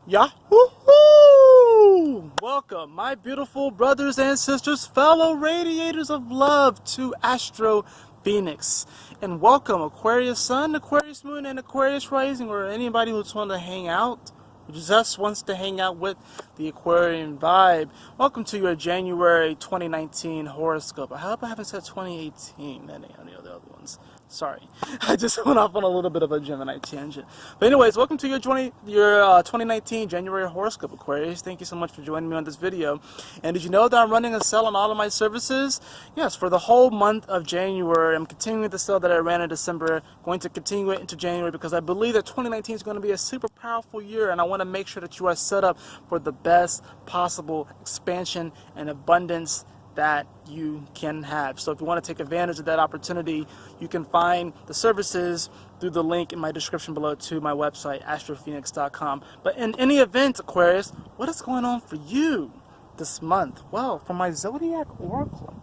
Yahoo! Welcome, my beautiful brothers and sisters, fellow radiators of love, to Astro Fenixx. And welcome, Aquarius Sun, Aquarius Moon, and Aquarius Rising, or anybody who's want to hang out, who just wants to hang out with the Aquarian vibe. Welcome to your January 2019 horoscope. I hope I haven't said 2018, any of the other ones. Sorry, I just went off on a little bit of a Gemini tangent. But anyways, welcome to your 2019 January horoscope, Aquarius. Thank you so much for joining me on this video. And did you know that I'm running a sale on all of my services? Yes, for the whole month of January. I'm continuing the sale that I ran in December, going to continue it into January because I believe that 2019 is going to be a super powerful year, and I want to make sure that you are set up for the best possible expansion and abundance that you can have. So if you want to take advantage of that opportunity, you can find the services through the link in my description below to my website, astrofenixx.com. But in any event, Aquarius, what is going on for you this month? Well, for my Zodiac Oracle,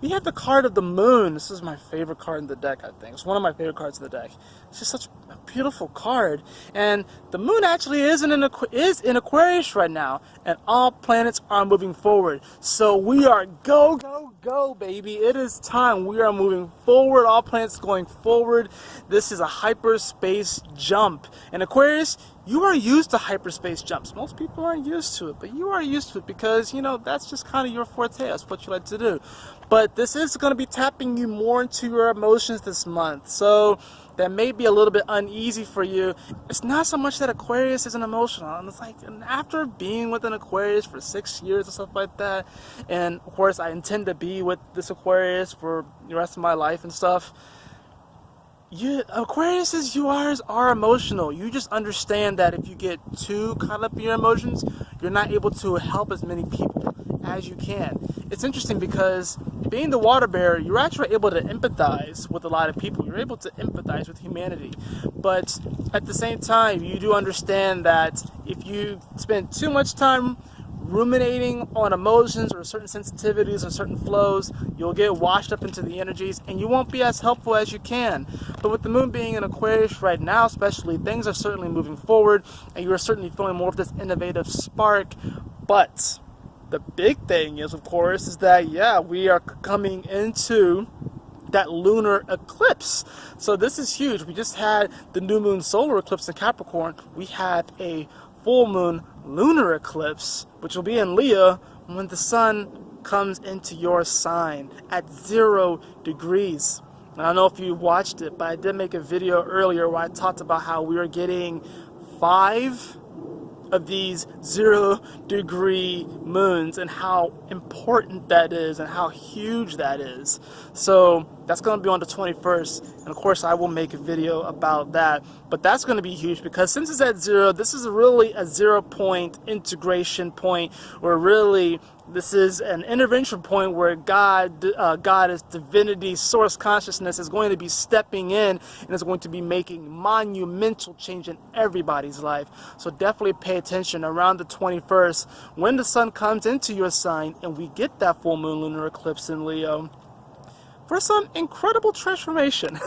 we have the card of the Moon. This is my favorite card in the deck, I think. It's one of my favorite cards in the deck. It's just such a beautiful card. And the Moon actually is in Aquarius right now. And all planets are moving forward. So we are go, go, go, baby. It is time. We are moving forward. All planets going forward. This is a hyperspace jump. And Aquarius, you are used to hyperspace jumps. Most people aren't used to it, but you are used to it because, you know, that's just kind of your forte. That's what you like to do. But this is going to be tapping you more into your emotions this month. So that may be a little bit uneasy for you. It's not so much that Aquarius isn't emotional. And it's like, and after being with an Aquarius for 6 years and stuff like that, and of course I intend to be with this Aquarius for the rest of my life and stuff, Aquarius, you are emotional. You just understand that if you get too caught up in your emotions, you're not able to help as many people as you can. It's interesting because being the water bearer, you're actually able to empathize with a lot of people. You're able to empathize with humanity. But at the same time, you do understand that if you spend too much time ruminating on emotions or certain sensitivities or certain flows, you'll get washed up into the energies and you won't be as helpful as you can. But with the Moon being in Aquarius right now especially, things are certainly moving forward and you are certainly feeling more of this innovative spark. But the big thing is, of course, is that, yeah, we are coming into that lunar eclipse. So this is huge. We just had the new moon solar eclipse in Capricorn. We have a full moon lunar eclipse, which will be in Leo when the sun comes into your sign at 0 degrees. And I don't know if you watched it, but I did make a video earlier where I talked about how we are getting 5 of these 0-degree moons and how important that is and how huge that is. So that's going to be on the 21st, and of course I will make a video about that. But that's going to be huge because since it's at 0, this is really a 0-point integration point where really this is an intervention point where God is divinity, source consciousness, is going to be stepping in and is going to be making monumental change in everybody's life. So definitely pay attention around the 21st when the sun comes into your sign and we get that full moon lunar eclipse in Leo for some incredible transformation.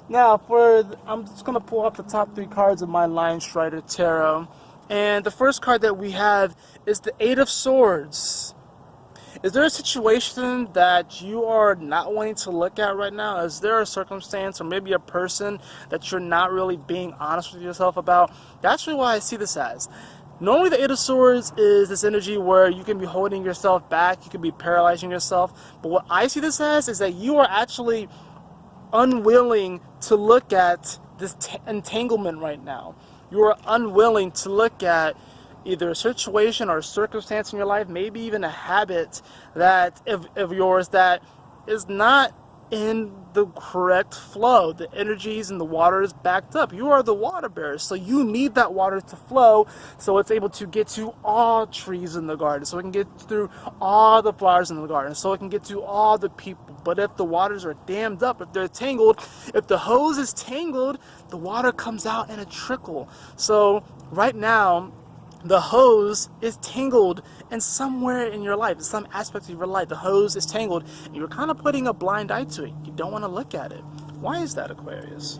Now, I'm just going to pull up the top 3 cards of my Lion Strider Tarot. And the first card that we have is the 8 of Swords. Is there a situation that you are not wanting to look at right now? Is there a circumstance or maybe a person that you're not really being honest with yourself about? That's really what I see this as. Normally the 8 of Swords is this energy where you can be holding yourself back, you can be paralyzing yourself. But what I see this as is that you are actually unwilling to look at this entanglement right now. You are unwilling to look at either a situation or a circumstance in your life, maybe even a habit that of yours that is not in the correct flow. The energies and the water is backed up. You are the water bearer, so you need that water to flow so it's able to get to all trees in the garden, so it can get through all the flowers in the garden, so it can get to all the people. But if the waters are dammed up, if they're tangled, if the hose is tangled, the water comes out in a trickle. So right now, the hose is tangled, and somewhere in your life, in some aspect of your life, the hose is tangled, and you're kind of putting a blind eye to it. You don't want to look at it. Why is that, Aquarius?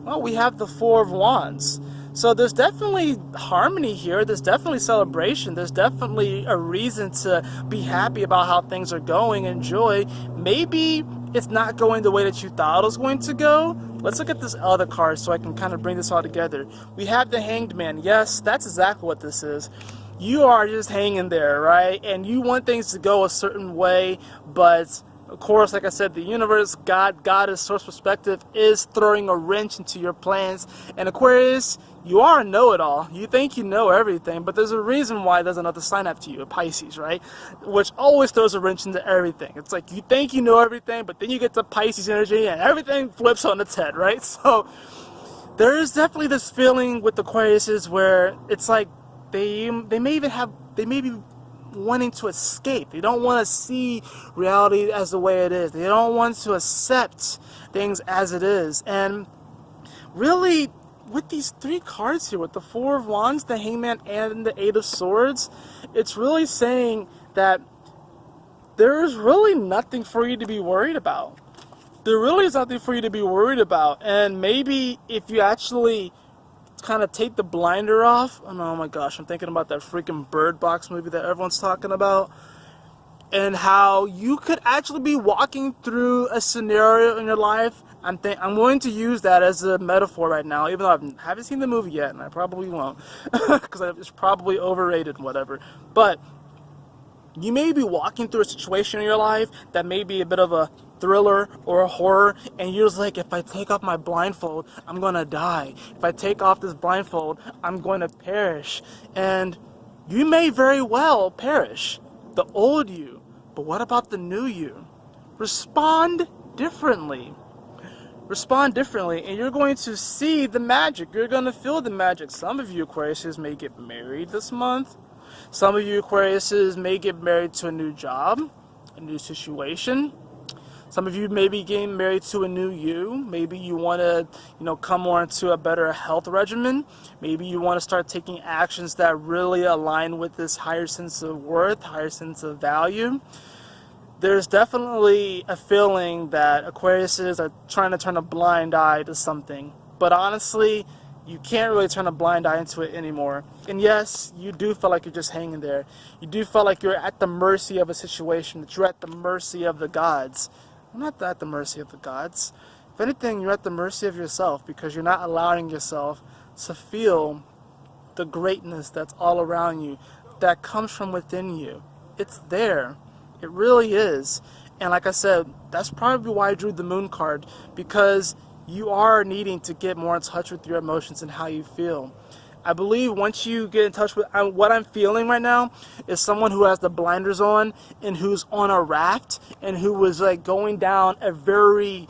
Well, we have the Four of Wands. So there's definitely harmony here. There's definitely celebration. There's definitely a reason to be happy about how things are going, enjoy. Maybe it's not going the way that you thought it was going to go. Let's look at this other card so I can kind of bring this all together. We have the Hanged Man. Yes, that's exactly what this is. You are just hanging there, right? And you want things to go a certain way, but of course, like I said, the universe, God is source perspective, is throwing a wrench into your plans. And Aquarius, you are a know-it-all. You think you know everything, but there's a reason why there's another sign after you, a Pisces, right? Which always throws a wrench into everything. It's like you think you know everything, but then you get to Pisces energy and everything flips on its head, right? So there is definitely this feeling with Aquariuses where it's like they may be wanting to escape. They don't want to see reality as the way it is. They don't want to accept things as it is. And really, with these three cards here, with the Four of Wands, the Hangman, and the Eight of Swords, it's really saying that there's really nothing for you to be worried about. There really is nothing for you to be worried about. And maybe if you actually kind of take the blinder off. Oh my gosh, I'm thinking about that freaking Bird Box movie that everyone's talking about, and how you could actually be walking through a scenario in your life. I'm going to use that as a metaphor right now, even though I haven't seen the movie yet, and I probably won't, because it's probably overrated and whatever. But you may be walking through a situation in your life that may be a bit of a thriller or a horror, and you're just like, if I take off my blindfold, I'm gonna die. If I take off this blindfold, I'm going to perish. And you may very well perish, the old you. But what about the new you? Respond differently. Respond differently, and you're going to see the magic. You're going to feel the magic. Some of you Aquariuses may get married this month. Some of you Aquariuses may get married to a new job, a new situation. Some of you may be getting married to a new you. Maybe you want to, come more into a better health regimen. Maybe you want to start taking actions that really align with this higher sense of worth, higher sense of value. There's definitely a feeling that Aquariuses are trying to turn a blind eye to something. But honestly, you can't really turn a blind eye into it anymore. And yes, you do feel like you're just hanging there. You do feel like you're at the mercy of a situation, that you're at the mercy of the gods. You're not at the mercy of the gods. If anything, you're at the mercy of yourself, because you're not allowing yourself to feel the greatness that's all around you, that comes from within you. It's there. It really is. And like I said, that's probably why I drew the Moon card, because you are needing to get more in touch with your emotions and how you feel. I believe once you get in touch with what I'm feeling right now is someone who has the blinders on and who's on a raft and who was like going down a very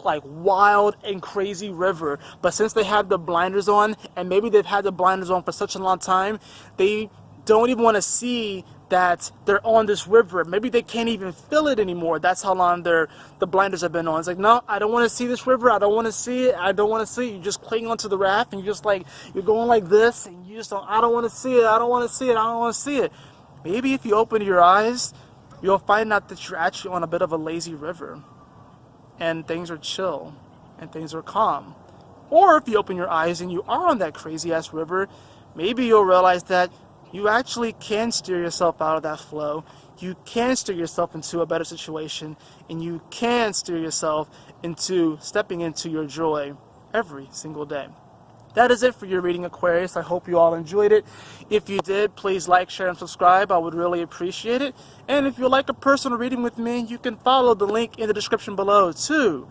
wild and crazy river. But since they have the blinders on, and maybe they've had the blinders on for such a long time, they don't even want to see that they're on this river. Maybe they can't even feel it anymore. That's how long the blinders have been on. It's like, no, I don't want to see this river. I don't want to see it. I don't want to see it. You just cling onto the raft, and you're just like, you're going like this, and you just don't, I don't want to see it. I don't want to see it. I don't want to see it. Maybe if you open your eyes, you'll find out that you're actually on a bit of a lazy river, and things are chill, and things are calm. Or if you open your eyes and you are on that crazy ass river, maybe you'll realize that you actually can steer yourself out of that flow. You can steer yourself into a better situation, and you can steer yourself into stepping into your joy every single day. That is it for your reading, Aquarius. I hope you all enjoyed it. If you did, please like, share, and subscribe. I would really appreciate it. And if you'd like a personal reading with me, you can follow the link in the description below to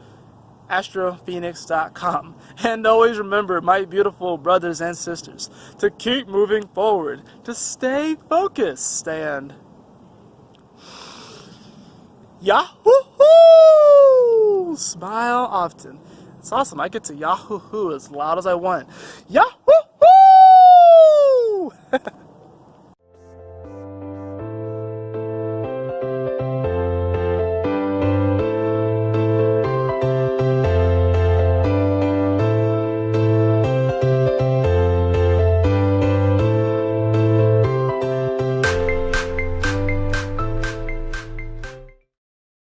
astrofenixx.com. And always remember, my beautiful brothers and sisters, to keep moving forward, to stay focused, and Yahoo! Smile often. It's awesome. I get to Yahoo as loud as I want. Yahoo!